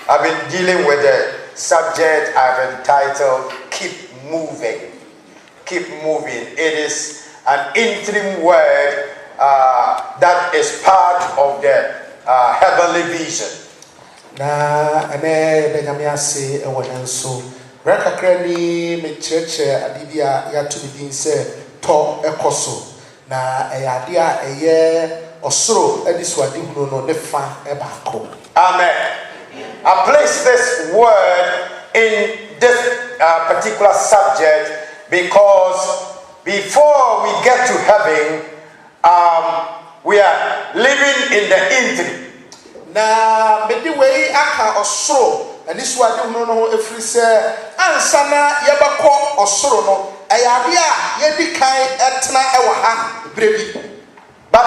I've been dealing with the subject I've entitled Keep Moving. Keep moving. It is an interim word that is part of the heavenly vision. Na ane Benjamin say e won so rekakra ni me cheche adibia ya to be say to ekoso na eyade a eye osoro adisuade hunu no ne fa e baako. Amen. I place this word in this particular subject because before we get to heaven, we are living in the interim. Na medi wei aka osoro adisuade hunu no efri se ansana yebakọ osoro no eyade a yedi kan etena ewa ha brebi. But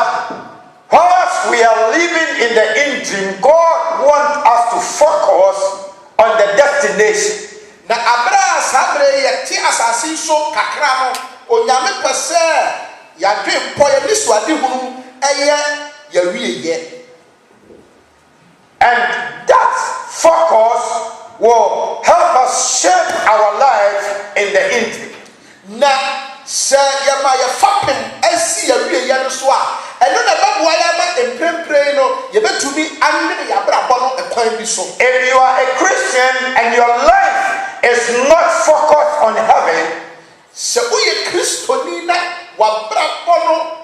whilst we are living in the interim, God wants us to focus on the destination. Na abra sabre yeti asasi so kakra no onyame pese ya dwempo ya lisuade hunu eye ya wieye. And that focus will help us shape our life in the interim. Na se yama ya fapem asi ya wieye no so a eno na baboa ya ma emprempre no ye betumi anne ya bra bo no ekwan bi so. If you are a Christian and your life is not focused on heaven, se uye Kristoni na wa bra bo no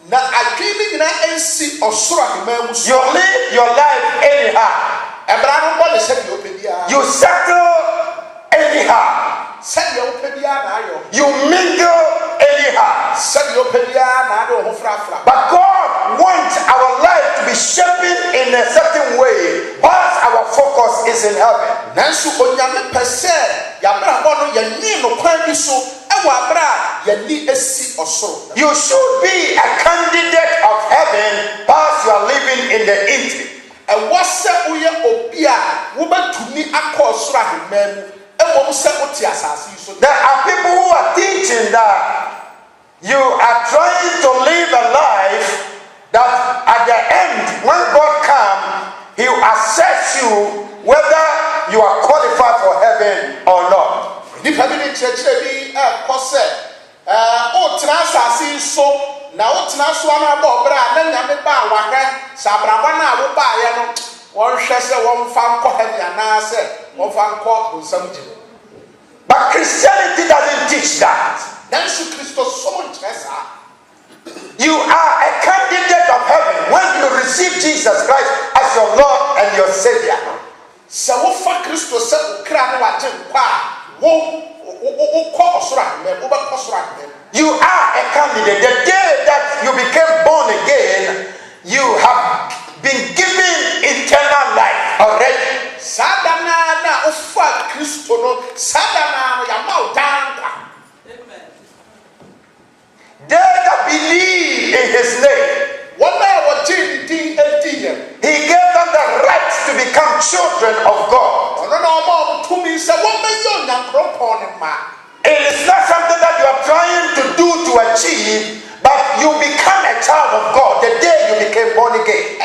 na adwini na ensi osoro ahemamu so. you live your life anyhow. Ebra no bo le se bi opedia. You settle anyhow. Se bi opedia na ayo. You mingle anyhow. Se bi opedia na ade ho frafra. But God wants our life to be shaped in a certain way whilst our focus is in heaven. Nansu onyame pese ya bra bo no ya ni no kwan bi so e wa bra ya ni esi osoro. You should be a candidate of heaven whilst you are living in the interim. E wose uye obi a wo batumi akọ osoro ahemamu e wo se oti asase so. There are people who are teaching that you are trying to live a life that at the end, when God comes, He will assess you whether you are qualified for heaven or not. Nipa bi ni church bi ko se o transasi so na o transo na ba obra na nyame ba wahwe sabraba na wo ba ye no won hwe se won fa nko heaven na se won fa nko nsam ji. But Christianity doesn't teach that. Nansu Christo so much esa. You are a candidate of heaven when you receive Jesus Christ as your Lord and your Savior. Se wo fa Christo se ukra na wa je nkwa wo ko osura me wo ba ko osura me. You are a candidate. The day that you became born again, you have been given eternal life already. Sadana na ufa Christo no sadana ya ma udankwa. They that believe in His name, He gave them the right to become children of God. It is not something that you are trying to do to achieve, but you become a child of God the day you became born again.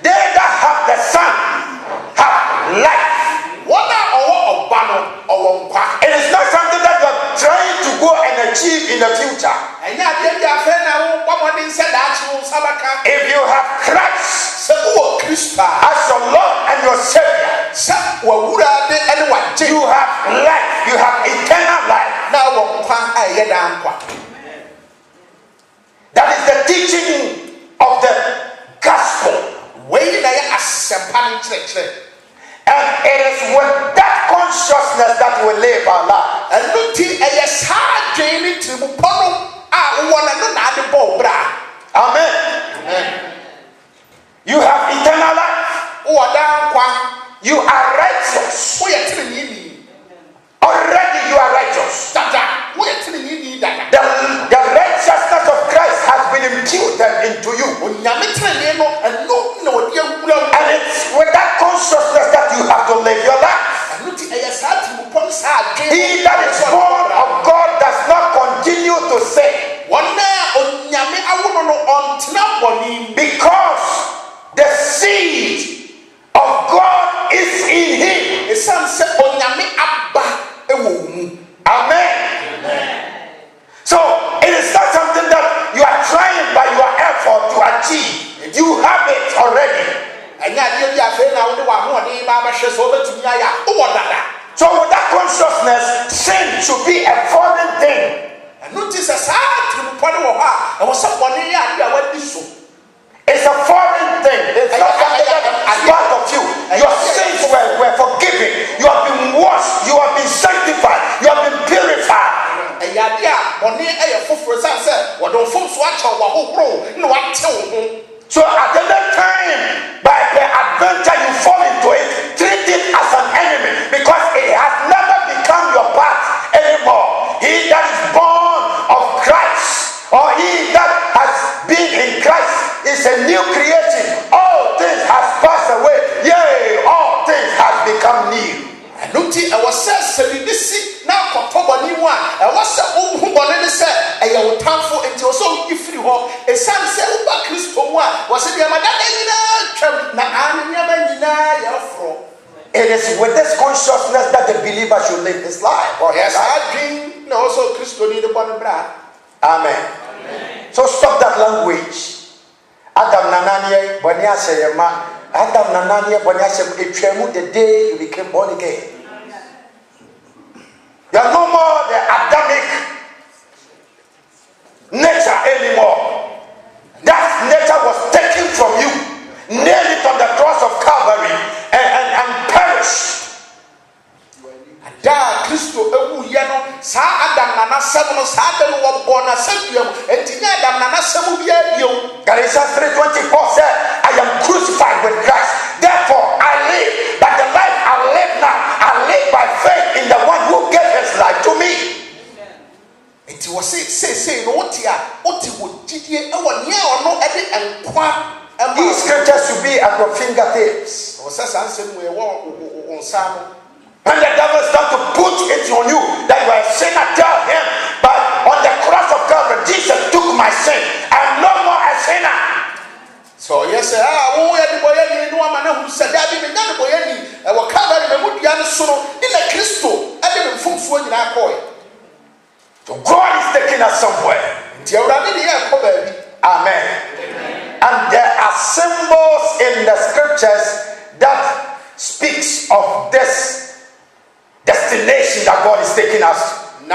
They that have the Son have life. It is not something that you are trying to go and achieve in the future. If you have Christ as your Lord and your Savior, you have life, you have eternal life. That is the teaching of the gospel. And it is with that consciousness that we live our life. Amen. You have eternal life. You are righteous. Already you are righteous. The righteousness of Christ has been imputed into you. And it's with that consciousness that you have to live your life. He that is born of God does not continue to sin. So with that consciousness, sin should be a foreign thing. It's a foreign thing. It's not something that is part of you. Your sins were forgiven. You have been washed. You have been sanctified. You have been purified. So at the time, by the adventure you fall into it, treat it as an enemy because it has never become your part anymore. He that is born of Christ, or he that has been in Christ, is a new creation. All things has passed away. Yea, all things has become new. I was said, now for new one. I was said, I thankful until so if you are a son said, Christ for one was it It is with this consciousness that the believer should live his life. Yes, I drink also Christo need upon the brand. Amen. So stop that language. Adam Nanania, Bonia Sayama, Adam Nanania, Bonia Sayama, the day you became born again. You are no more the Adamic nature anymore. That nature was taken from you, nailed it on the cross of Calvary, and perished. Da Christo ewu yeno sa Adam na nasem no sa Adam wo born na sabiam entinya Adam na nasem bia bio. Galatians 3:24 said, I am crucified with Christ, therefore I live, but the life I live now, I live by faith in the one who gave his life to me. Enti wo say no wotia oti wo gidie e wo nia ono e de enkwa. These scriptures should be at your fingertips. Wo say sansem we wo onsamo. When the devil starts to put it on you that you are a sinner, tell him, but on the cross of Calvary, Jesus took my sin. I'm no more a sinner. So yes, who are the boy any no man who said that be the boy any wa Calvary me mudia no so in the Christo and the mfumfo nyina koi. So God is taking us somewhere. Amen. And there are symbols in the scriptures that speaks of this destination that God is taking us to.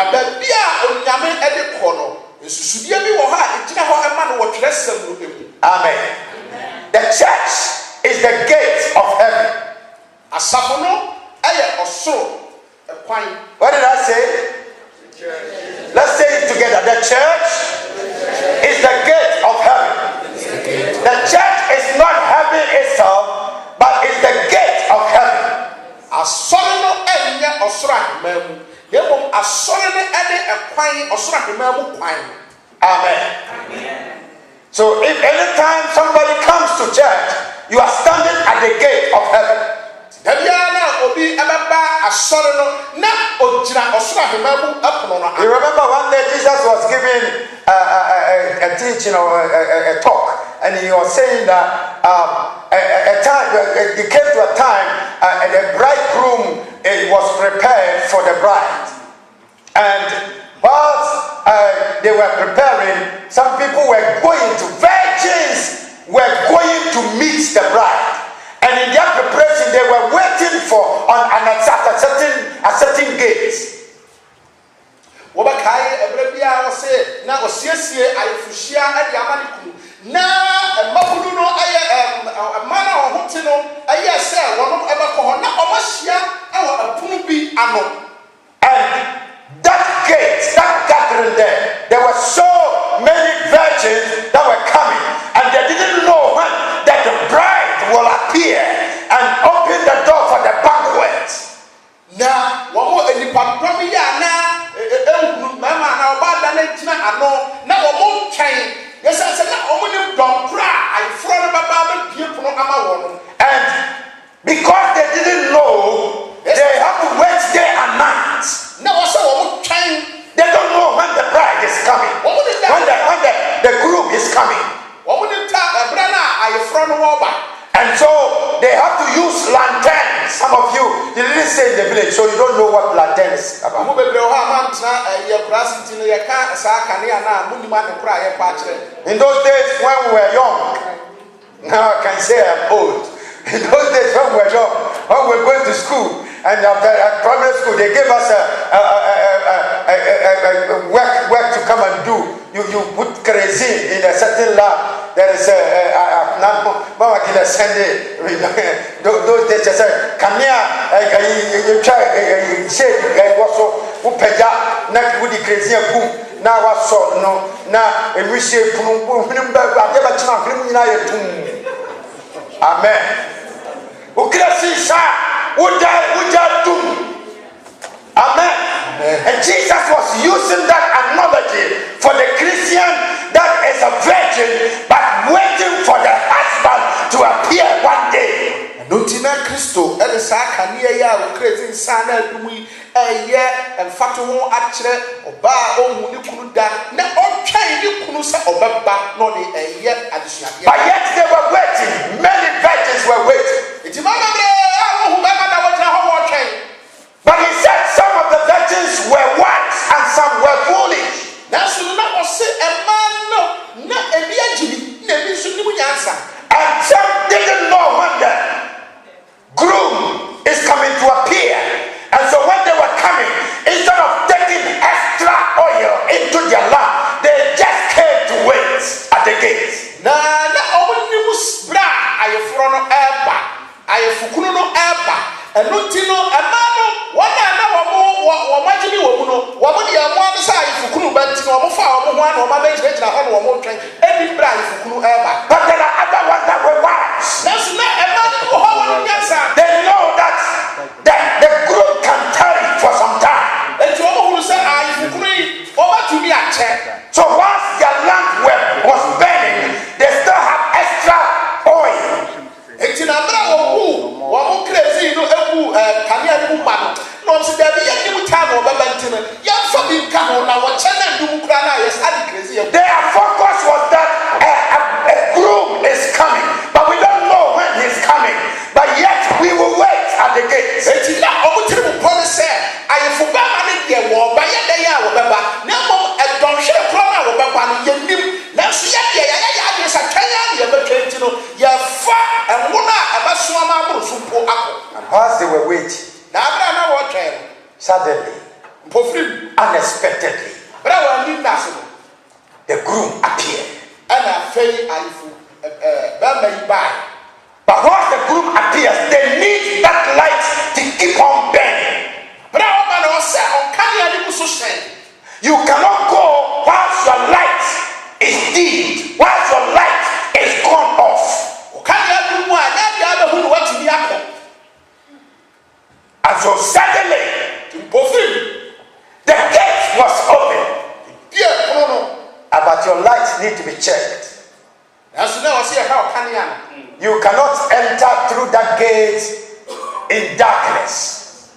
Amen. The church is the gate of heaven. What did I say? Let's say it together. The church is the gate of heaven. The church is not heaven itself, but it's the gate of heaven. Amen. So if anytime somebody comes to church, you are standing at the gate of heaven. You remember one day Jesus was giving a teaching or a talk, and he was saying that it came to a time the bridegroom was prepared for the bride, and whilst they were preparing, some people were going to, virgins were going to meet the bride. And in their preparation, they were waiting for a certain gate. And that gate, that gathering there were so many virgins that were coming, and they didn't know when that the bride will appear and open the door for the banquet. Now, one more in the Pampromia now, Mamma, now, Badana, now, one more chain. Yes, I said, only don't cry. I front of a Bible, people on my woman. And because they didn't know, they have to wait day and night. Now, also, one more chain. They don't know when the bride is coming, when the groom is coming. And so they have to use lanterns. Some of you didn't stay in the village, so you don't know what lantern is about. In those days when we were young, now I can say I'm old. In those days when we were going to school, and at primary school, they gave us a work to come and do. You put kerosene in a certain lab. There is Mama Gina Sunday. Those days, I said, "Come here, you try shade, also, who peja, not with the kerosene boom. Now I saw no, now a reshape, Amen. Amen. And Jesus was using that analogy for the Christian that is a virgin but waiting for the husband to appear one day. Notina Christo, Elisaka near ya, crazy sana, Dumi, and Fatumo Actre, or Ba, or Munukuda, not all chain you Kunusa or Baba, not a yet additional. But yet they were waiting, many virgins were waiting. It's but he said some of the virgins were wise and some were foolish. That's not say a man, not a Biagini, never should do answer. And some didn't know when the groom is coming to appear. And so when they were coming, instead of taking extra oil into their lamp, they just came to wait at the gates. Na only bra I from Eba, I Fukuno Eba. And Lutino, a man, one hour, watching you, woman, you are one side, Fukunu, but no far, one or my bench, or more train, every brand Fukunu ever. But there are other ones that were wise. That's not a man who hold answer. They know that the group can tarry for some time. And to all who say, I agree, over to me a check. So once their lamp was burning, they still have extra oil. It's in a bravo, one crazy, Kanya Mumano. No, so there be a new town of Babantina. Young family come on our channel, Dukrana, yes, I crazy. Their focus was that a groom is coming, but we don't know when he's coming. But yet we will wait at the gates. It's not over to the police. I forgot money there, war by a day out of Baba. No more, and don't share from our Baba. You now see, I guess I can't ever change to know. You're far and one about Swama Supo. And whilst they were waiting, suddenly, unexpectedly, the groom appeared. And I fell by. But once the groom appears, they need that light to keep on burning. You cannot go whilst your light is dimmed, whilst your light is gone off. And so suddenly, the gate was open. But your lights need to be checked. You cannot enter through that gate in darkness.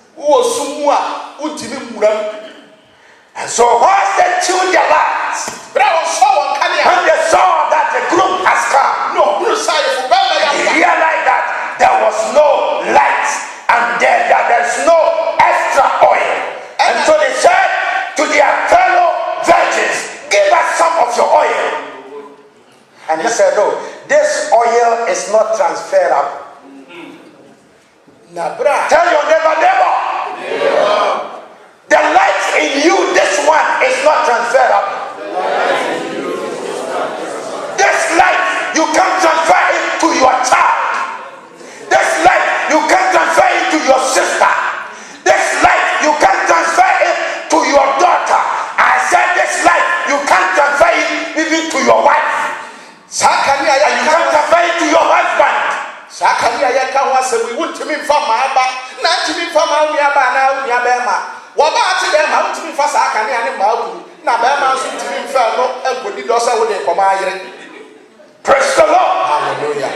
And so once they tuned their lights, when they saw that the groom has come, they realized that there was no light and there's no extra oil. And so they said to their fellow virgins, give us some of your oil. And he said, no, this oil is not transferable. Tell your neighbor, the light in you, this one is not transferable. This light, you can't transfer it to your child. This light, you can't transfer it to your sister. This light, you can't transfer it to your daughter. I said this light, you can't transfer it even to your wife. And you can't transfer it to your husband. We want to be from my back, not to be from our Yabama. What about them? How to be fast? I can't have Mau. Now, Bama to be fellow and would be also with a command. Praise the Lord. Hallelujah.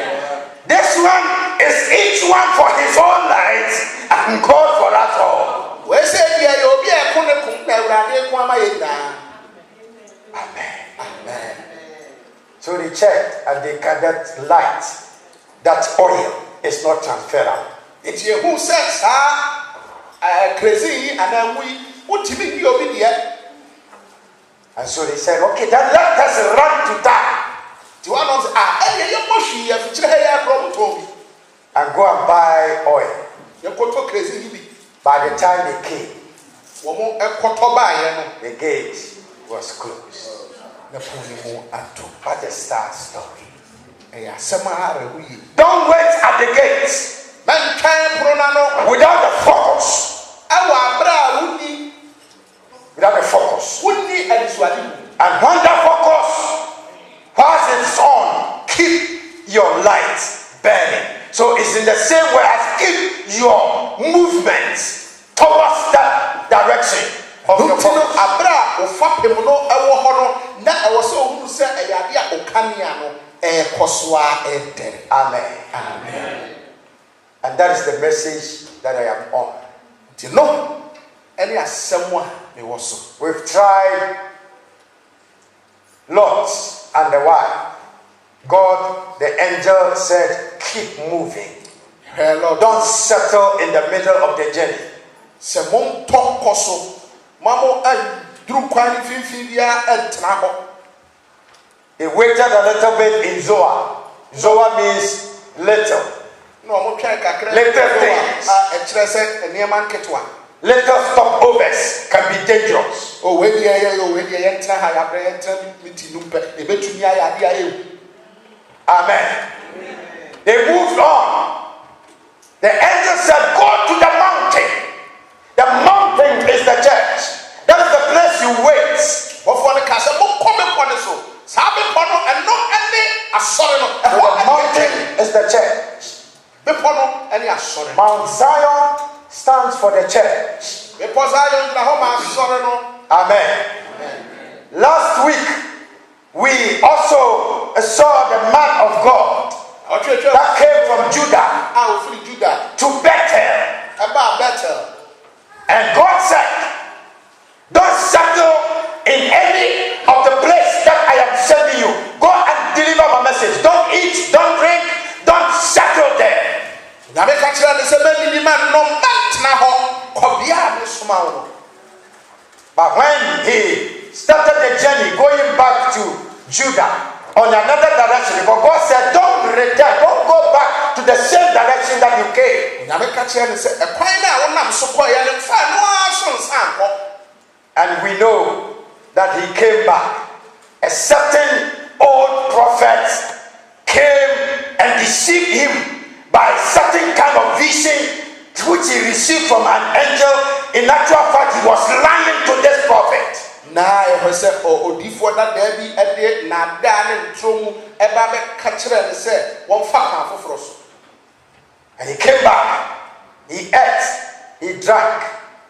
This one is each one for his own light and God for us all. We say, you'll be a Amen. Amen. So they checked and they gathered light. That oil is not transferable. It's you who says, crazy, and then what do you mean you'll be there? And so they said, okay, then let us run to that. Do you want to say, and go and buy oil. crazy. By the time they came, The gate was closed. What a sad story. Don't wait at the gates without the focus. Without a focus. And when that focus, whilst it's on, keep your light burning. So it's in the same way as keep your movements towards that direction of your focus. Amen. Amen. And that is the message that I am on. We've tried Lot and the wife. God, the angel said, keep moving. Don't settle in the middle of the journey. He waited a little bit in Zoar. Zoar means little. Little things. Little stopovers can be dangerous. Amen. They moved on. The angel said, go to the mountain. The mountain is the church. That is the place you wait. The mountain is the church. Mount Zion stands for the church. Amen. Last week, we also saw the man of God that came from Judah to Bethel. And God said, don't settle in any of the place that I am sending you. Go and deliver my message. Don't eat, don't drink, don't settle there. But when he started the journey going back to Judah on another direction, because God said, don't return, don't go back to the same direction that you came. And we know that he came back. A certain old prophet came and deceived him by a certain kind of vision which he received from an angel. In actual fact, he was lying to this prophet. And he came back, he ate, he drank,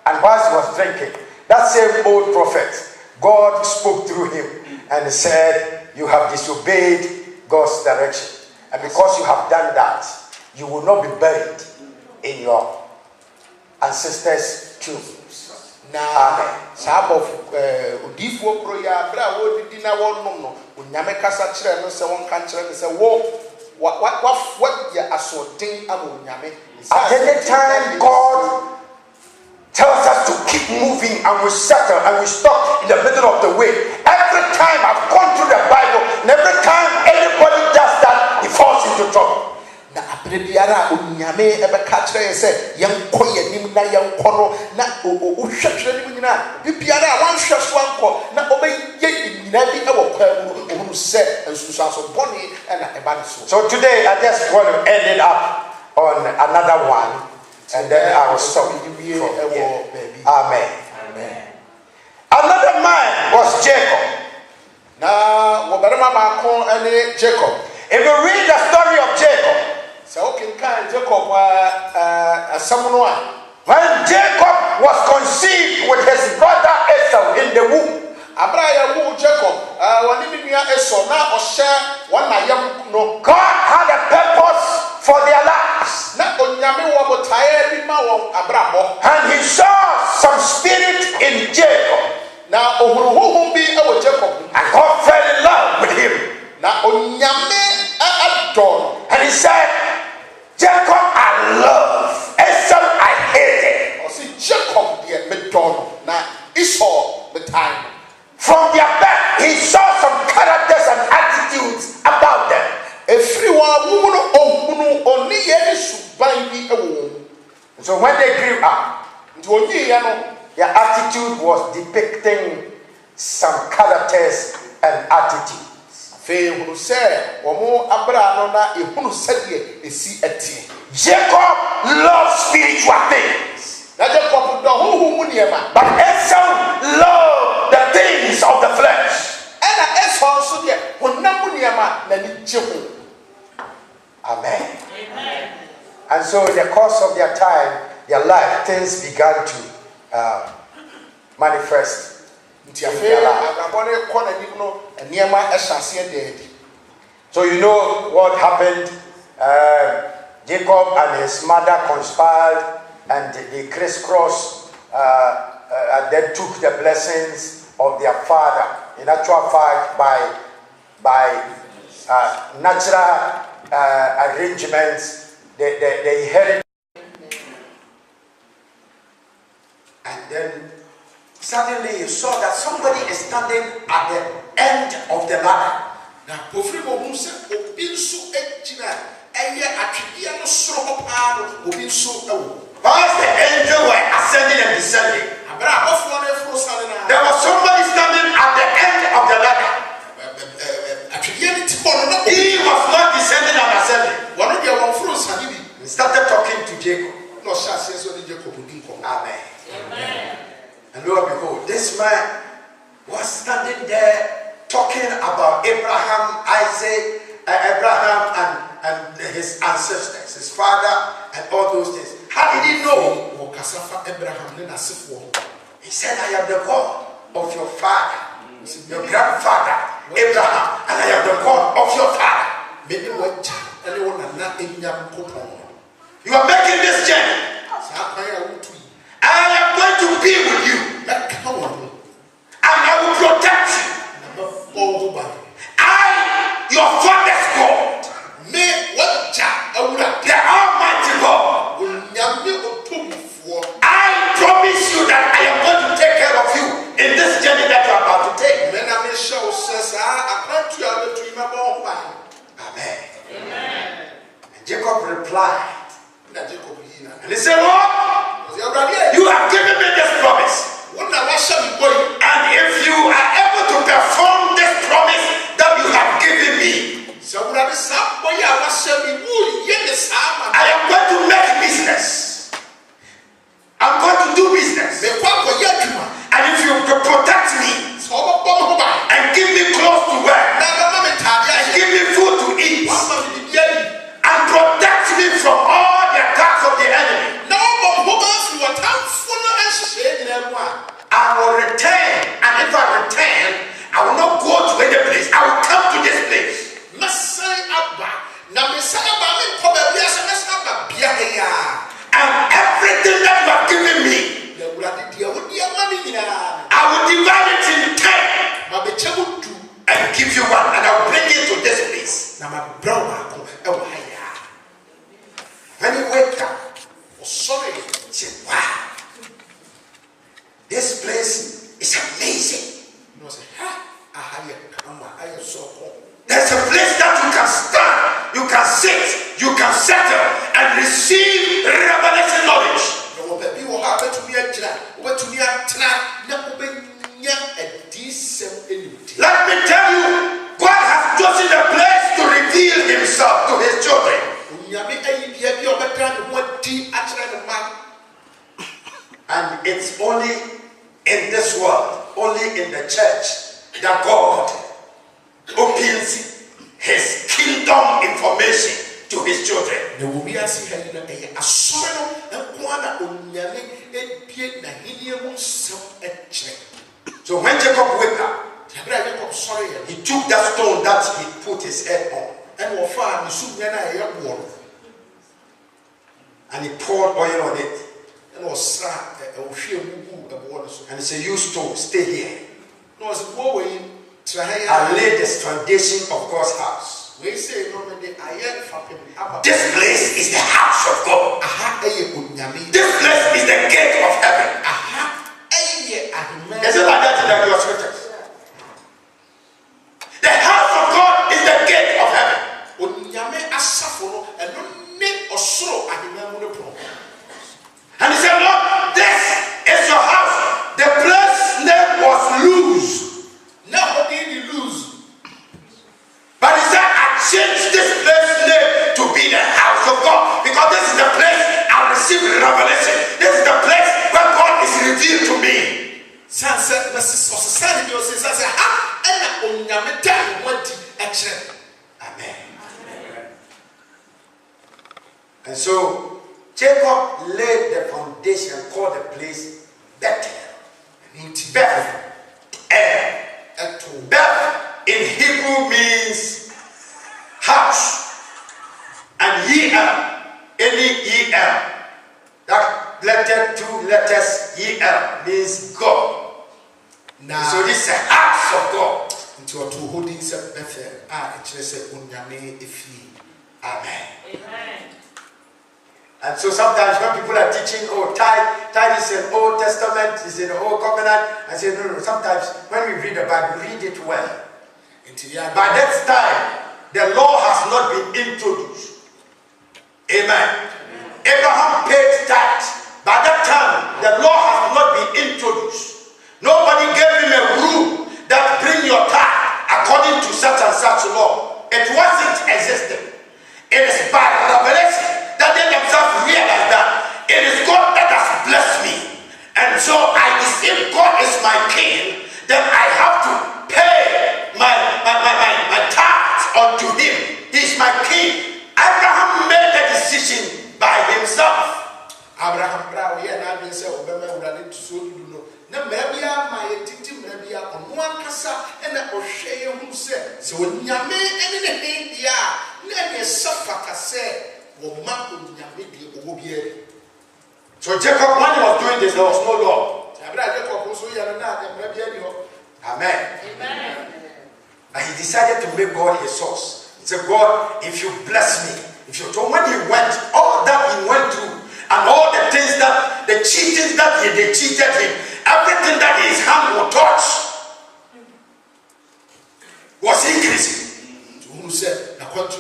and whilst he was drinking, that same old prophet, God spoke through him and said, you have disobeyed God's direction. And because you have done that, you will not be buried in your ancestors' tombs. Amen. At any time, God tells us to keep moving and we settle and we stop in the middle of the way. Every time I've gone through the Bible, and every time anybody does that, he falls into trouble. So today I just want to end it up on another one, and then I will stop from here. Amen. Amen. Another man was Jacob. If you read the story of Jacob, when Jacob was conceived with his brother Esau in the womb, God had a purpose for their lives. And he saw some spirit in Jacob. And God fell in love with him. And he said, Jacob I love, Esau I hated. From their birth, he saw some characters and attitudes about them. So when they grew up, their attitude was depicting some characters and attitudes. Jacob loved spiritual things, but Esau loved the things of the flesh. Amen. And so in the course of their time, their life, things began to manifest. So you know what happened. Jacob and his mother conspired and they crisscrossed and then took the blessings of their father. In actual fact, by natural arrangements, they inherited. And then suddenly you saw that somebody is standing at the end of the ladder. Whilst the angels were ascending and descending, there was somebody standing at the end of the ladder. He was not descending and ascending. He started talking to Jacob. Amen. And lo and behold, this man was standing there talking about Abraham, Isaac, Abraham and his ancestors, his father, and all those things. How did he know? He said, I am the God of your father, your grandfather, Abraham, and I am the God of your father. You are making this journey. I am going to be with you. And I will protect you. Your father's God, the Almighty God, I promise you that I am going to take care of you in this journey that you are about to take. Amen. And Jacob replied, and he said, Lord, you have given me this promise. And if you are able to perform this promise that you have given me, I am going to make business. I'm going to do business. And if you protect me and give me clothes to wear and give me food to eat and protect me from all the attacks of the enemy, I will return. And if I return, I will not go to any place. I will come to this place. And everything that you have given me, I will divide it in 10 and give you one, and I will bring it to this place. When you wake up, say, wow, this place is amazing. There's a place that you can stand, you can sit, you can settle and receive revelation knowledge. Let me tell you, God has chosen a place to reveal himself to his children. And it's only in this world, only in the church, that God opens his kingdom information to his children. So when Jacob woke up, he took that stone that he put his head on, and he poured oil on it. And he said, you stone, stay here. I laid the foundation of God's house. This place is the house of God. This place is the gate of heaven. Is it like that in the scriptures? The house of God is the gate of heaven. onyame dan wadi ekire. Amen. And so Jacob laid the foundation, called the place Bethel. Bethel. Bethel in Hebrew means house. And Yel, any Yel, that letter, 2 letters Yel means God. So this is a house of God. Into a two holdings of Bethel. It's a unyame ifi. Amen. Amen. And so sometimes when people are teaching, oh, tithe is in Old Testament, is in the Old Covenant, I say, no. Sometimes when we read the Bible, read it well. By that time, the law has not been introduced. Amen. Abraham paid tithe. By that time, the law has not been introduced. Nobody gave him a rule that bring your tithe according to such and such law. It wasn't existing. It is by revelation that they themselves realize that it is God that has blessed me. And so if God is my king, then I have to pay my tithe unto him. He is my king. Abraham made the decision by himself. Abraham Brown, yeah, I say, Obama would have to so you know. No, maybe my teaching, maybe on one casa and a O'Shea who said, so when Yame and in the India, let me suffer, say. So Jacob, when he was doing this, there was no law. Amen. Amen. And he decided to make God his source. He said, God, if you bless me, so when he went, all that he went through, and all the things that, the cheatings that they cheated him, everything that his hand would touch was increasing. Who said, Laban,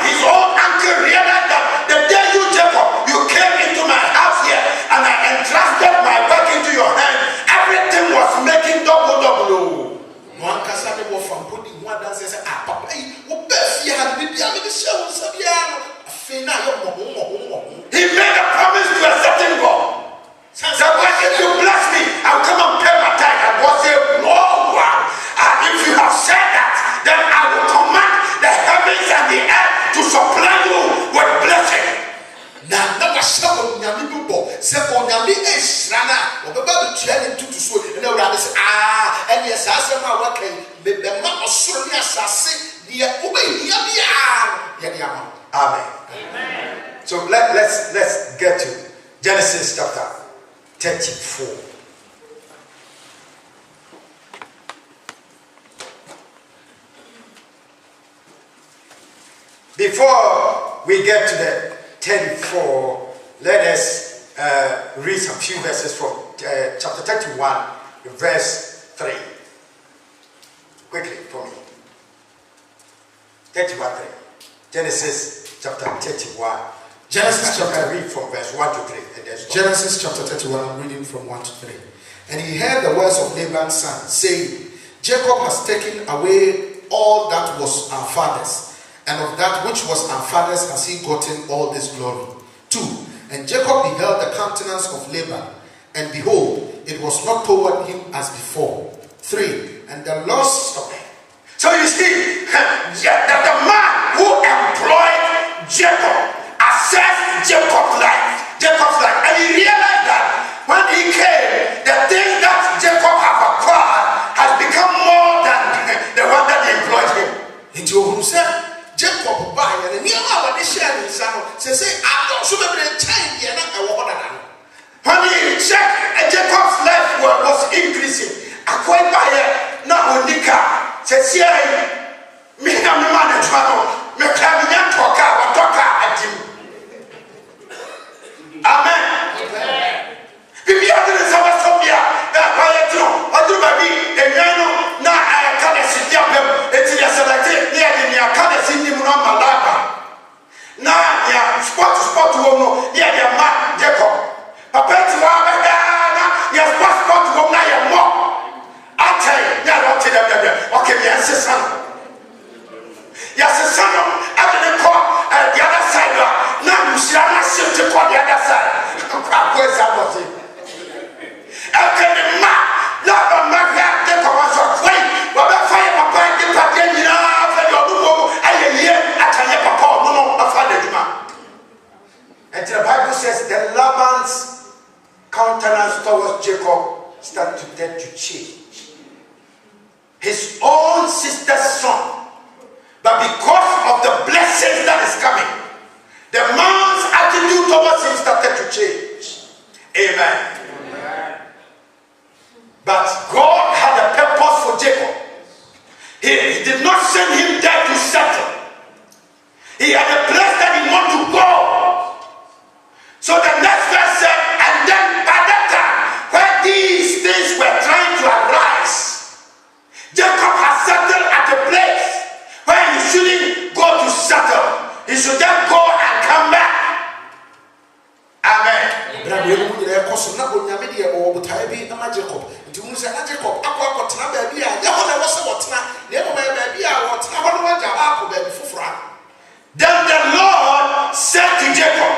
his own uncle, realized that the day you, Jacob, you came into my house here and I entrusted my work into your hand, everything was making double. One casa was from putting one dance and said, Papa, what best you had been the show, he made a promise to a certain God. So if you bless me, I'll come and pay my tithe. And God said, oh, wow. If you have said that, then I will command the heavens and the earth to supply you with blessing. Now, never show Yami people. Say, on Yami Eshrana, or the Bible training to so, and the rabbis, and yes, I said, my working, the man of Sonia Sassi, the Obey Yami. Amen. Amen. So let's get to Genesis chapter 34. Before we get to the 34, let us read some few verses from chapter 31, verse 3. Quickly for me. 31:3. Genesis chapter 31. Genesis chapter, read from verse 1 to 3. Genesis chapter 31, I'm reading from 1 to 3. And he heard the words of Laban's son, saying, Jacob has taken away all that was our father's, and of that which was our father's has he gotten all this glory. 2. And Jacob beheld the countenance of Laban, and behold, it was not toward him as before. 3. And the loss of... So you see, that the man who employed Jacob assessed Jacob's life, and he realized that when he came, the things that Jacob have acquired has become more than the one that employed him. Into who said, Jacob buy and near our share in Sano, say, I don't so many time here. When he checked, Jacob's life was increasing. Acquired by now Nika says, me and my man at Toronto, me coming out to a Amen. If you are doing some Sophia, that quiet, I do baby, and you know, now I can't sit down. It's just like it, yeah, I can't see him on my lap. Now, yeah, spot woman, yeah, your man, Jacob. Papa, to our yeah, spot woman, now you're more. I tell you, yeah, okay, yes, son. Yes, son, I He did not send him there to settle. He had a place that he wanted to go. So the next verse said, and then by that time, when these things were trying to arise, Jacob had settled at a place where he shouldn't go to settle. He should just go and come back. Amen. Then the Lord said to Jacob,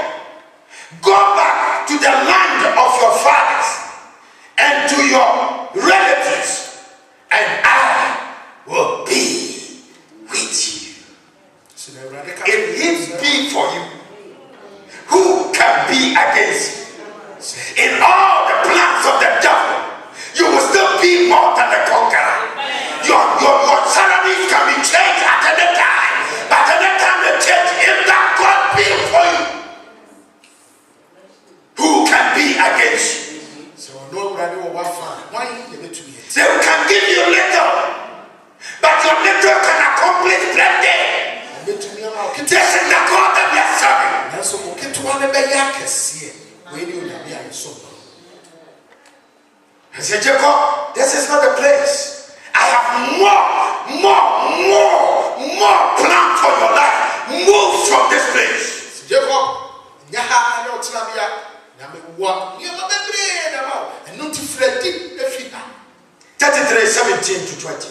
go back to the land of your fathers and to your relatives, and I will be with you. If he be for you, who can be against you? In all the plans of the devil, you will still be more than a conqueror. Your salaries can be changed at any time, but any time they change, if that God be for you, who can be against you? They can give you little, but your little can accomplish plenty. This is the God that we are serving. I said, Jacob, this is not the place. I have more plan for your life. Move from this place. Jacob, 33:17-20.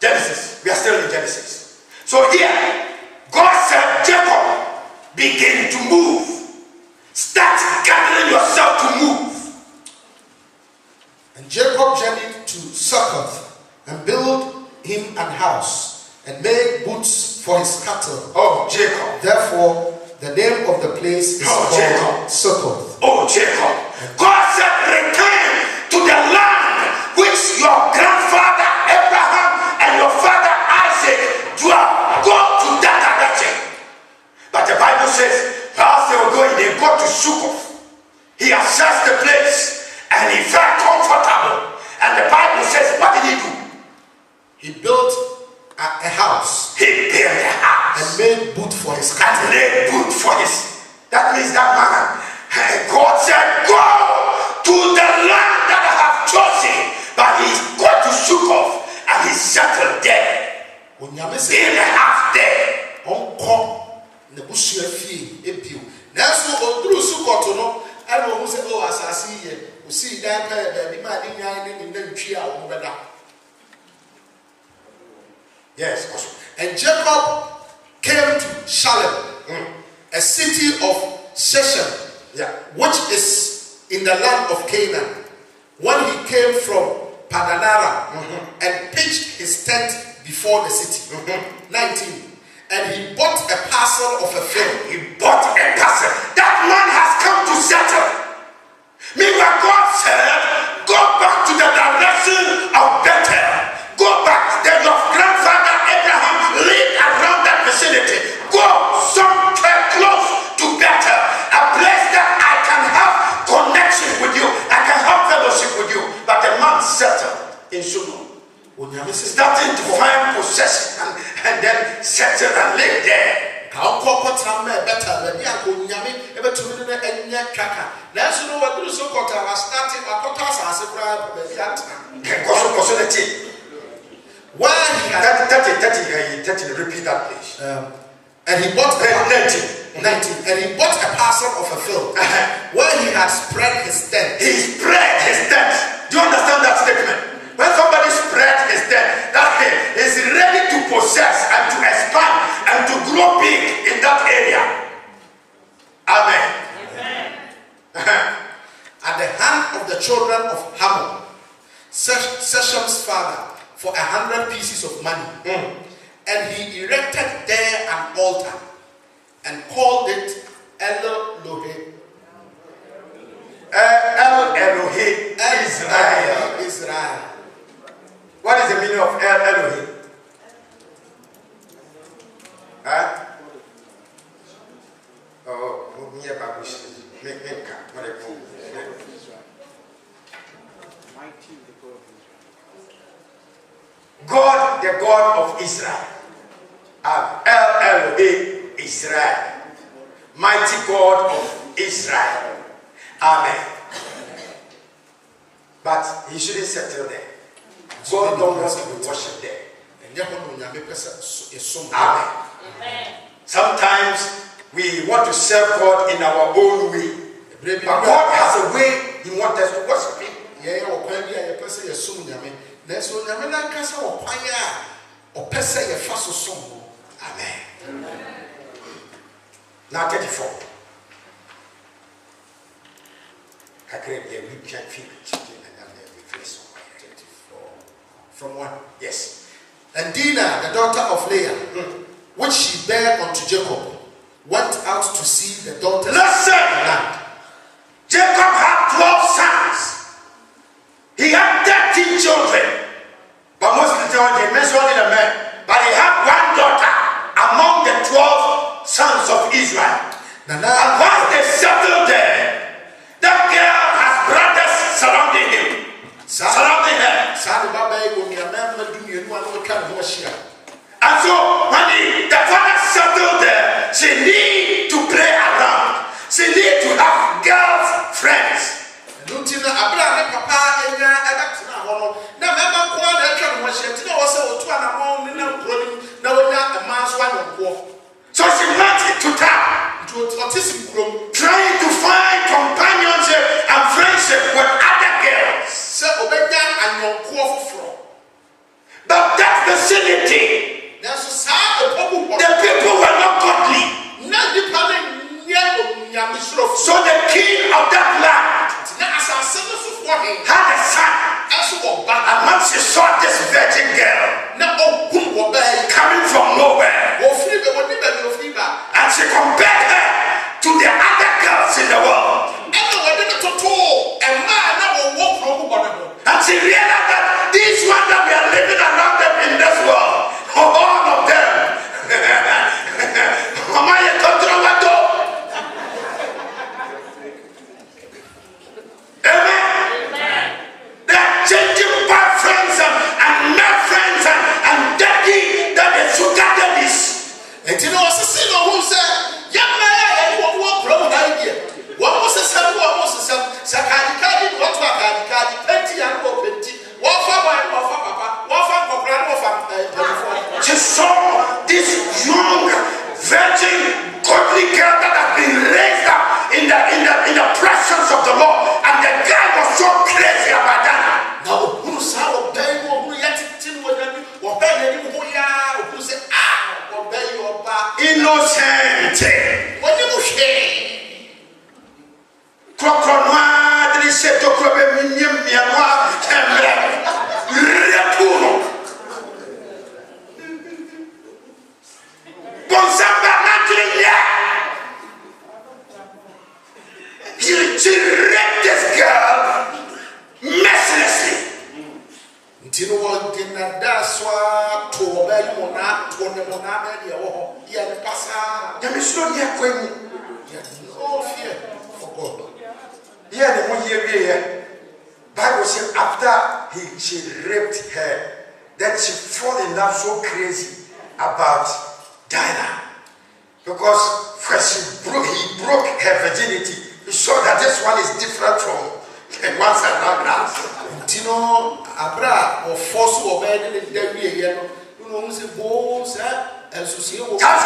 Genesis. We are still in Genesis. So here, God said, Jacob, begin to move. Start gathering yourself to move. And Jacob journeyed to Succoth and built him an house and made booths for his cattle. Oh, Jacob. Therefore, the name of the place is called Succoth. Oh, Jacob. God said, return to the land which your grandfather Abraham and your father Isaac dwelt. Go to that direction. But the Bible says, whilst they were going, they got to Succoth. He assessed the place and he felt comfortable. And the Bible says, what did he do? He built a house. He built a house. And made booth for his cattle. And made booth for his. That means that man, God said, go to the land that I have chosen. But he's got to Succoth and he settled there. In a house there. Yes. And Jacob came to Shalem, a city of Shechem, which is in the land of Canaan, when he came from Padanaram and pitched his tent before the city. 19. And he bought a parcel of a field. He bought a parcel. That man has come to settle. Meanwhile, God said, go back to the direction of Bethel. Go back. Then your grandfather Abraham lived around that vicinity. Go somewhere close to Bethel. A place that I can have connection with you. I can have fellowship with you. But the man settled in Succoth. Starting to find possession and then settle and live there. Why he had repeat that place. And he bought 19. And he bought a parcel of a field where he had spread his tent. He spread his tent. Do you understand that statement? When somebody spread his tent, that is ready to possess and to expand and to grow big in that area. Amen. At the hand of the children of Hamor, Shechem's father, for 100 pieces of money. And he erected there an altar and called it El-Elohe. El-Elohe Israel. What is the meaning of El-Elohe? the God of Israel. El Elohim Israel. Mighty God of Israel. Amen. But he shouldn't settle there. God don't want to be worshipped there. Amen. Sometimes we want to serve God in our own way. But God has a way he wants us to worship him. Amen. Now 34. From 1. Yes. And Dinah, the daughter of Leah, which she bare unto Jacob, went out to see the daughters of the land. Jacob had 12 sons. He had 13 children. But most of the time they mention only the men. But he had one daughter among the 12 sons of Israel. And once they settled there, that girl has brothers surrounding him. Surrounding her. And so when the father settled there, she need to play around. She need to have girlfriends. So she went into town, trying to find companionship and friendship with other girls. But that vicinity, the people were not godly. So the king of that land had a son. And when she saw this virgin girl coming from nowhere, and she compared her to the other girls in the world, and she realized that these ones that we are living around them in this world, all of them, amen. They are changing boyfriends and male friends and daddy that is sugar daddies. And you know what's the sin of who said, young man, what problem idea? What was the son? What was the son? Sakadi, what was Sakadi, Penty and Penty, what for my papa, what for grandma. She saw this young virgin godly girl that had been raised up in the presence of the Lord, and the guy was so crazy about that. Now who saw a baby who yet till when you obey who ya who say obey your back Innocent. When you shame Crocronoir, they said to Crobe Minium Mianoir, Repuno. Bonsamba Matria. She raped this girl mercilessly. Do you know what? That's why to obey Mona, to the Mona, yeah, the Passa. There is no near Queen. No fear for God. Yeah, the 1 year here. Bible said after she raped her, then she fall in love so crazy about Dinah. Because when he broke her virginity, he saw that this one is different from the ones around us. You know, Abra or force to obey the devil, you know, who say, Bones, and so see you. That's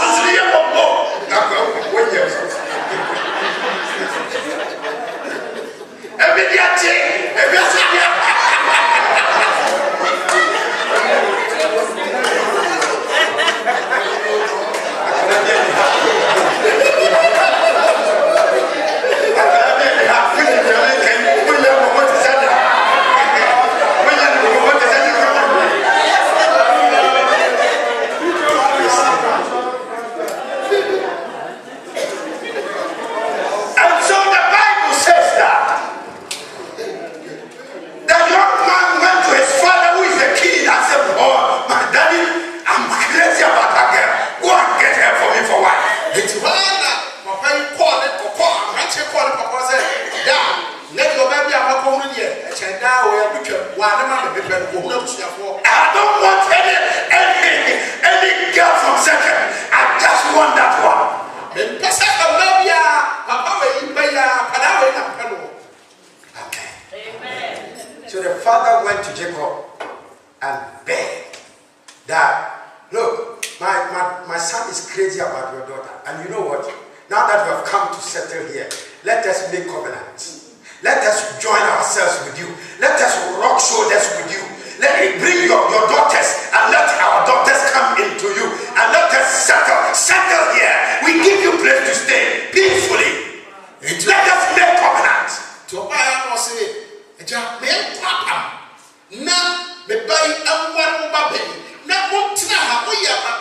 And you know what? Now that we have come to settle here, let us make covenants. Let us join ourselves with you. Let us rock shoulders with you. Let me bring your daughters and let our daughters come into you. And let us settle here. We give you place to stay peacefully. Let us make covenants. To buy our say, men papa. Now, the buy and one baby. Now, what Tina,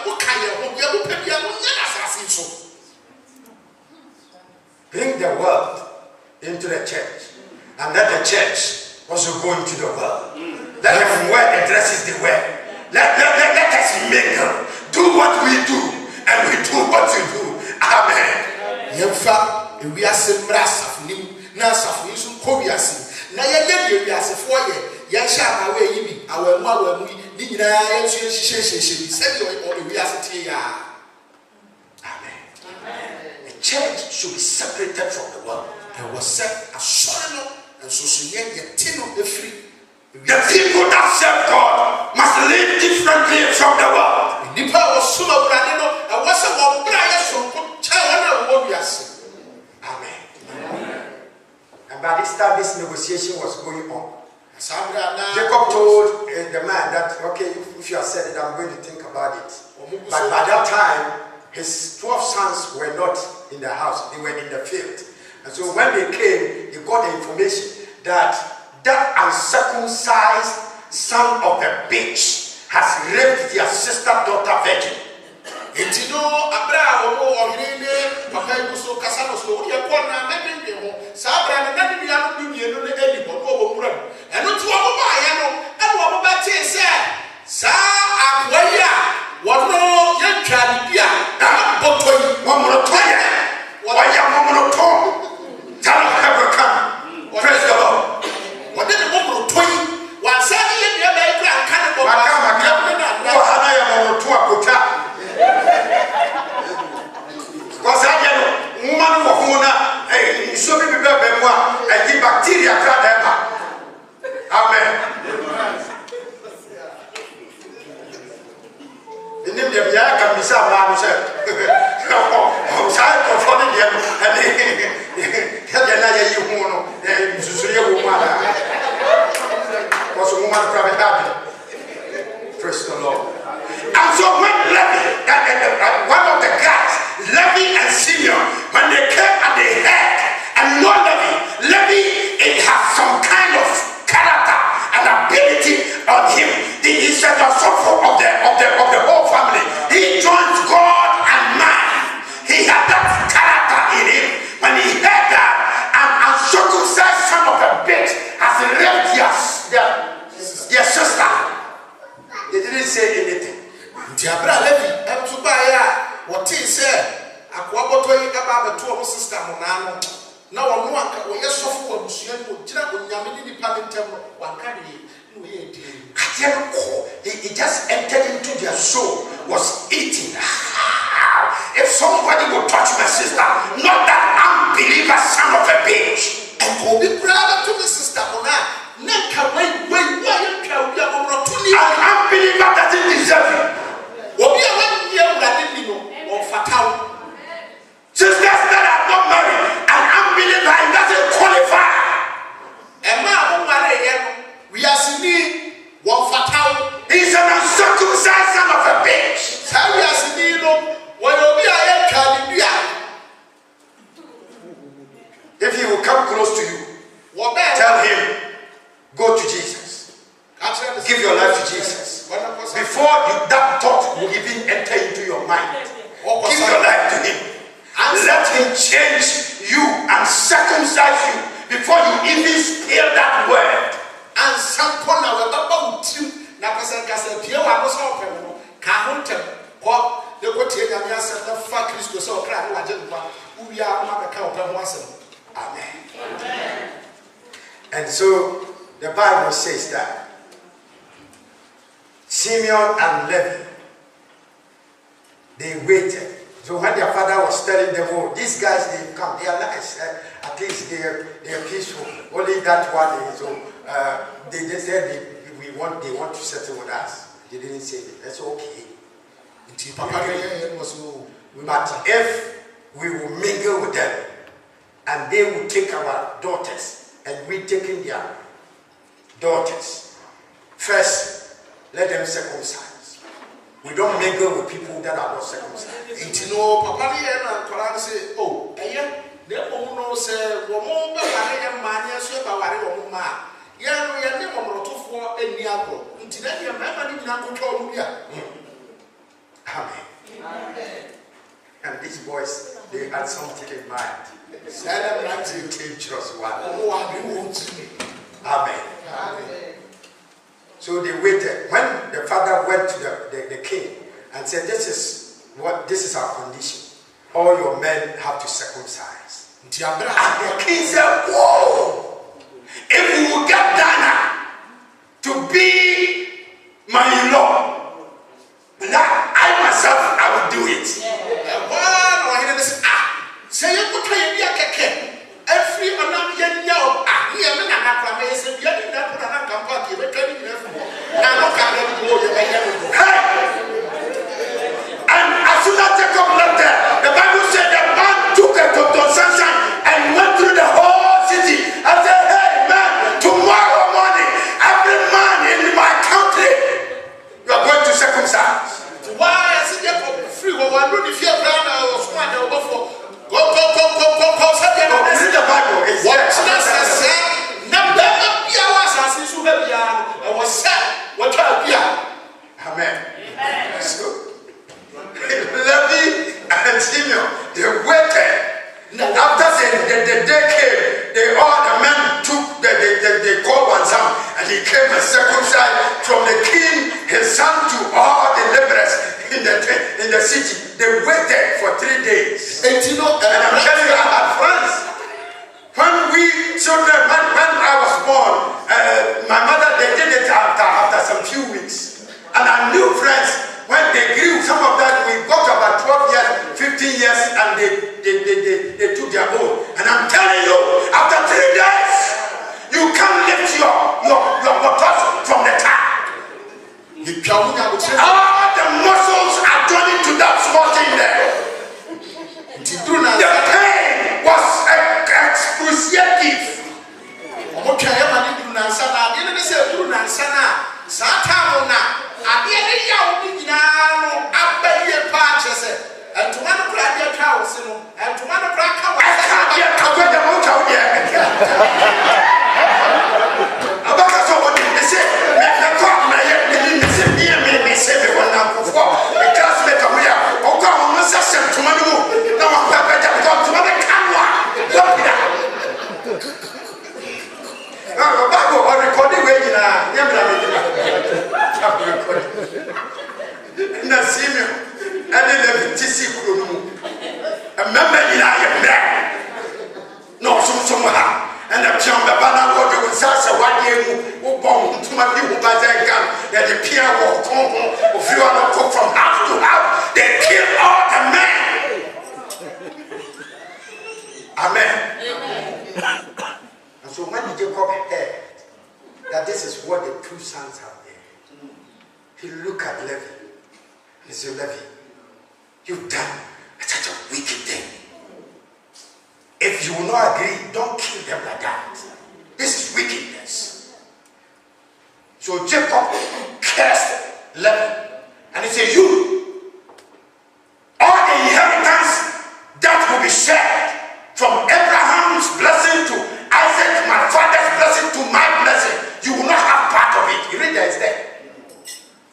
what kind of assassin? Bring the world into the church, and let the church also go into the world. Let them wear the dresses they wear. Let us mingle. Do what we do, and we do what you do. Amen. Yemfa, we are sembrasa, na safu isu kobiasi. Na ye biasi for ye, yasha away yibi, our mother, Nina, she said, we are sitting here. Church should be separated from the world. And was set as sorrow and so she yet tino the free. The people that serve God must live differently from the world. The power was so granino and was a one prayer so Amen. And by this time, this negotiation was going on. Jacob told the man that, okay, if you have said it, I'm going to think about it. But by that time, his 12 sons were not in the house, they were in the field. And so when they came, they got the information that that uncircumcised son of a bitch has raped their sister daughter virgin. Praise the Lord. Because I know woman of Mona, so many people and the bacteria crowd ever. Amen. The name of the can be some man said, I'm sorry for funny them and was a woman probably happy. Praise the Lord. And so when Levi, one of the guys, Levi and Simeon, when they came and they heard and know Levi, it has some kind of character and ability on him. He said the support of the whole family. He joins God and man. He had that character in him. When he heard that, an uncircumcised son of a bitch has raped their sister. They didn't say anything. Diabra Levi, and to buy what he said, a quabotoy about the 2 sister Monano. Now, one can we just suffer what Yamini Palentum, one can he just entered into their soul, was eating. If somebody would touch my sister, not that unbeliever son of a bitch, and go be brother to the sister Mona. An unbeliever doesn't deserve it. Sisters that are not married, an unbeliever doesn't qualify. We are seeing one fatal. He's an uncircumcised son of a bitch. We are seeing if he will come close to you, tell him, go to Jesus. Give your life to Jesus. Before that thought will even enter into your mind, give your life to him. Let him change you and circumcise you before you even speak that word. And some point our Baba would trim. Now, Castle Pierre was open. Can't what the what you have said, the fuck Christus or crap, who we are not account once. Amen. And so the Bible says that Simeon and Levi, they waited. So when their father was telling them, oh, these guys, they come, they are nice, at least they are peaceful. Only that one is, so they said they want to settle with us. They didn't say that. That's okay. But if we will mingle with them, and they will take our daughters, and we taking their daughters. First, let them circumcise. We don't mingle with people that are not circumcised. You know, Papa and Koran say, oh, they won't say, Woman, Mania, so about Woman. Yeah, we are never to for any apple. Until then, your memory did not control you. Amen. And these boys, they had something in mind. Teach us what. Amen. Amen. So they waited. When the father went to the king and said, this is our condition. All your men have to circumcise. And the king said, whoa! If we will get Dana to be my in-law, now I myself, I will do it. Say you could try to get every another young now. Here, men are not promising. You didn't have to come back. You were coming here. Now, look at them. And as soon as Jacob left there, the Bible said the man took a total sunshine and went through the whole city and said, hey, man, tomorrow morning, every man in my country, you are going to circumcise. Why? I said, Jacob, free. Well, I don't know if you're around or smart or before. Go. Read the Bible. What Jesus said, number of hours as he should have been, was said, what shall be? Amen. So, Levi and Simeon, they waited. After the day came, the men took they called one son, and he came and circumcised from the king, his son, to all the laborers in the city. They waited for 3 days. And I'm telling you, I had friends. When I was born, my mother, they did it after some few weeks. And I knew friends, when they grew, some of them, we got about 12 years, 15 years, and they took their own. And I'm telling you, after 3 days, you can't lift your buttocks from the top. All the muscles are joining to that small thing there. The pain was excruciating. From half to half, they killed all the men. Amen. And so when Jacob heard that this is what the two sons have there, he looked at Levi. He said, Levi, you've done such a wicked thing. If you will not agree, don't kill them like that. This is wickedness. So Jacob cursed Levi. And he said, you, all the inheritance that will be shared from Abraham's blessing to Isaac, my father's blessing to my blessing, you will not have part of it. You read there, it's there.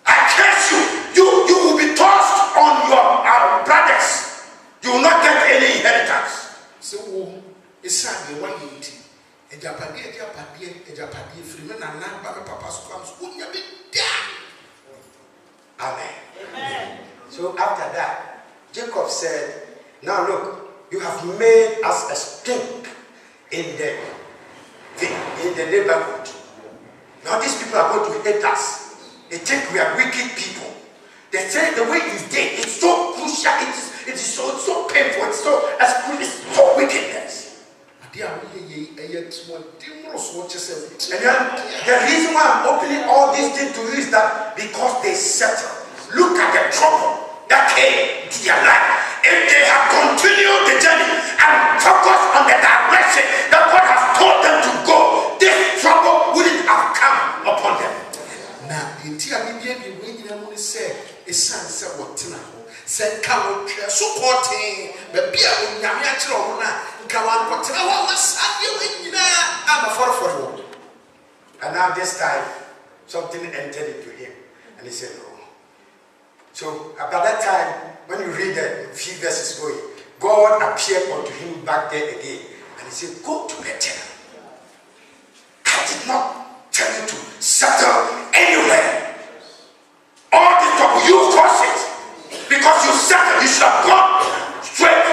I curse you. You will be tossed on your brothers. You will not get any inheritance. So, it's sad the one you eat. Amen. Amen. So after that, Jacob said, now look, you have made us a stink in the neighborhood. Now these people are going to hate us. They think we are wicked people. They say the way you did, it's so crucial, it is so painful, it's so wickedness. And the reason why I'm opening all these things to you is that because they settle. Look at the trouble that came to their life. If they had continued the direction that God has told them to go, this trouble wouldn't have come upon them. Now, the entire media be waiting and only say, a son said what Tina said, come supporting, but be a natural one. Come on, what Tina was I'm a for. And now this time, something entered into him, and he said, "Oh." So about that time, when you read the few verses going, God appeared unto him back there again, and he said, "Go to Bethel. I did not tell you to settle anywhere. All this trouble, you caused it, because you settled. You should have gone straight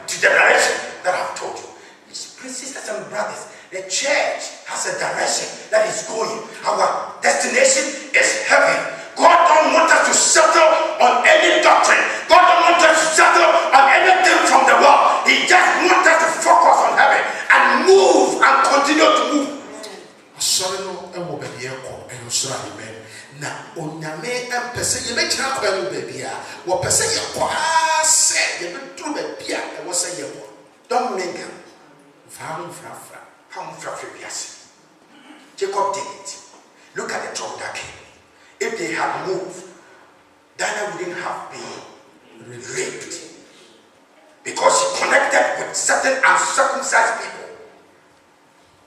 to the direction that I've told you." Sisters and brothers, the church has a direction that is going. Our destination is heaven. God don't want us to settle on any doctrine. God don't want us to settle on anything from the world. He just wants us to focus on heaven and move and continue to move. Sorry, no, I will be here. And sorry, man. Now, on your man and person, you make a baby. What person you said, you went through the beer and was a year. Don't mingle. Jacob did it. Look at the trouble that came. If they had moved, Daniel wouldn't have been raped, because he connected with certain uncircumcised people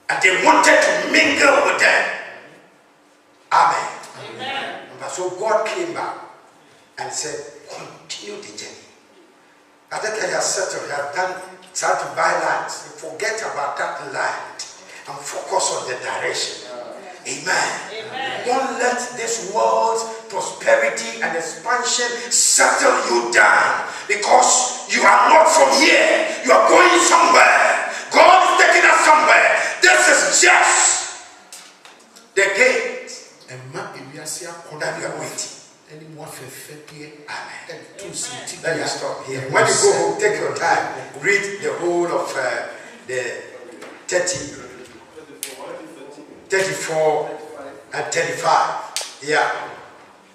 and they wanted to mingle with them. Amen. Amen. And so God came back and said, continue the journey. I think he has settled, he has done. Start to buy land. Forget about that land and focus on the direction. Amen. Amen. Don't let this world's prosperity and expansion settle you down, because you are not from here. You are going somewhere. God is taking us somewhere. This is just the gate that we are waiting. Amen. Let me stop here. When you go home, take your time. Read the whole of the 34 and 35. Yeah,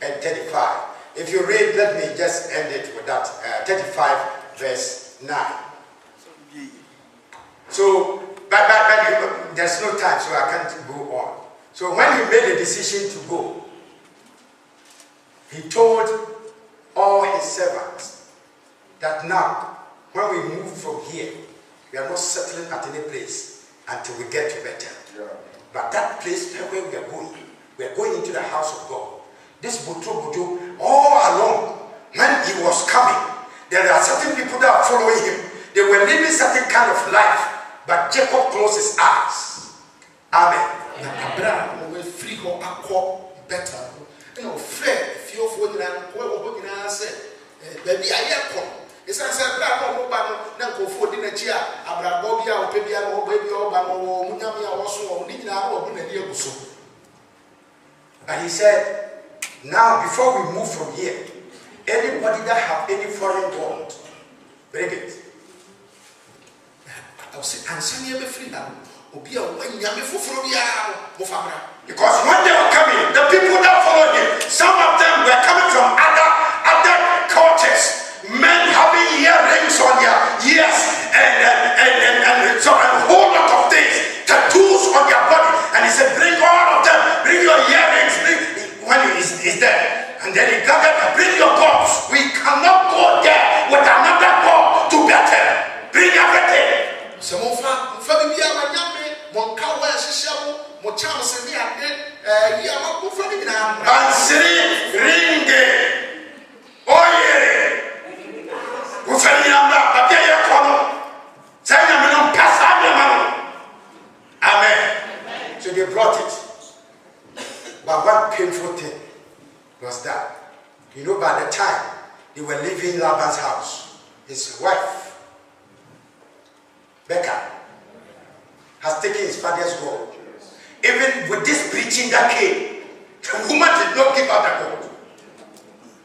and 35. If you read, let me just end it with that. 35 verse 9. So, but there's no time, so I can't go on. So when he made the decision to go, he told all his servants that now, when we move from here, we are not settling at any place until we get to Bethel. Yeah. But that place where we are going into the house of God. This Bojo, all along, when he was coming, there are certain people that are following him. They were living certain kind of life, but Jacob closed his eyes. Amen. Abraham will free or better. You know, Fred, few of what I said, baby, I come. It's a said, no, no, for dinner chair, Abrabobia, or Pebia, or baby, or Munamia, or Nina, or Bundia. But he said, now before we move from here, anybody that have any foreign gold, bring it. I will say, and send you a free now. Because when they were coming, the people that followed him, some of them were coming from other cultures, men having earrings on their ears and so a whole lot of things, tattoos on their body. And he said, bring all of them, bring your earrings, when he's there. And then he gathered, bring your gods. We cannot go there with another god to Bethel. Bring everything. Amen. So they brought it. But one painful thing was that, you know, by the time they were leaving Laban's house, his wife, Becca, has taken his father's gold. Even with this preaching that came, the woman did not give up the gold.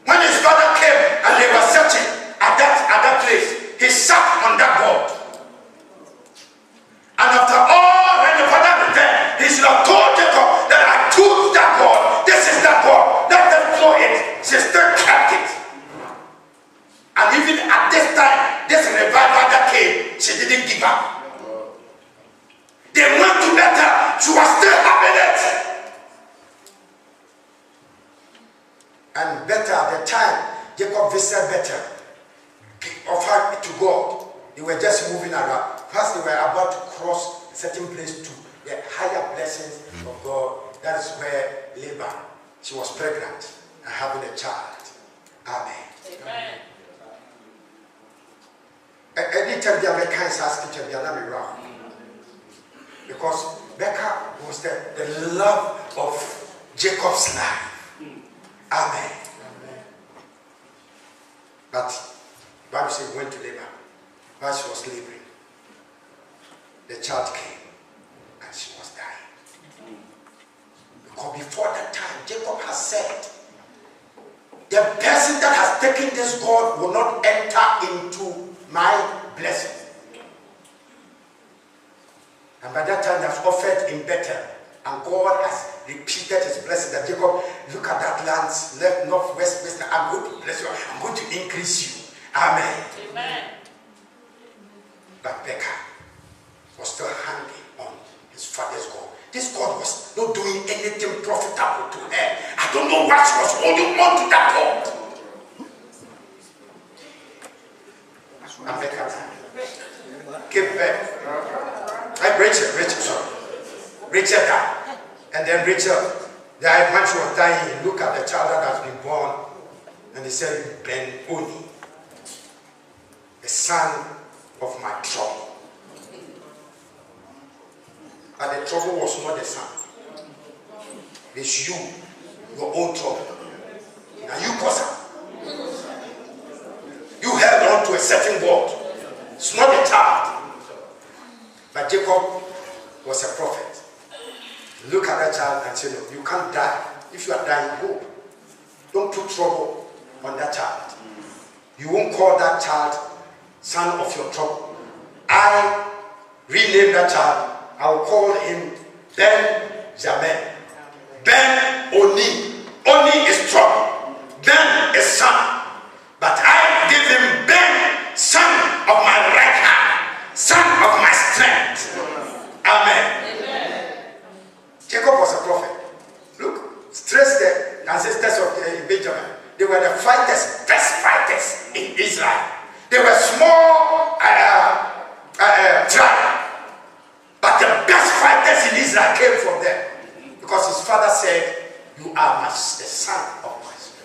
When his father came and they were searching at that place, he sat on that gold. And after all, when the father returned, he should have told Jacob that I took that gold. This is that gold. Let them throw it. She still kept it. And even at this time, this revival that came, she didn't give up. at the time Jacob visited Bethel, offered it to God. They were just moving around. First, they were about to cross a certain place to the higher blessings of God. That is where Laban, she was pregnant and having a child. Amen. Amen. Anytime the Americans ask each other, wrong. Because Becca was the love of Jacob's life. Amen. But Bible says he went to labor. While she was laboring, the child came and she was dying. Because before that time, Jacob has said, the person that has taken this God will not enter into my blessing. And by that time, they have offered in Bethel. And God has repeated his blessing. That Jacob, look at that land, left, north, west, west. I'm going to bless you. I'm going to increase you. Amen. Amen. But Becca was still hanging on his father's God. This God was not doing anything profitable to her. I don't know why she was holding on to that God. And Becca gave birth. Rachel died. And then Rachel died. When she was dying, he looked at the child that has been born and he said, Ben-Oni, the son of my trouble. But the trouble was not the son. It's you, your own trouble. Now you cause her. You held on to a certain word. It's not a child. But Jacob was a prophet. Look at that child and say, no, you can't die. If you are dying, go. Don't put trouble on that child. You won't call that child son of your trouble. I rename that child. I will call him Ben-Jamin. Ben-Oni. Oni is trouble. Ben is son. But I give him Ben, son of my right hand, son of my strength. Amen. Jacob was a prophet. Look, trace the ancestors of Benjamin. They were the fighters, best fighters in Israel. They were small tribe, but the best fighters in Israel came from them because his father said, "You are the son of my strength."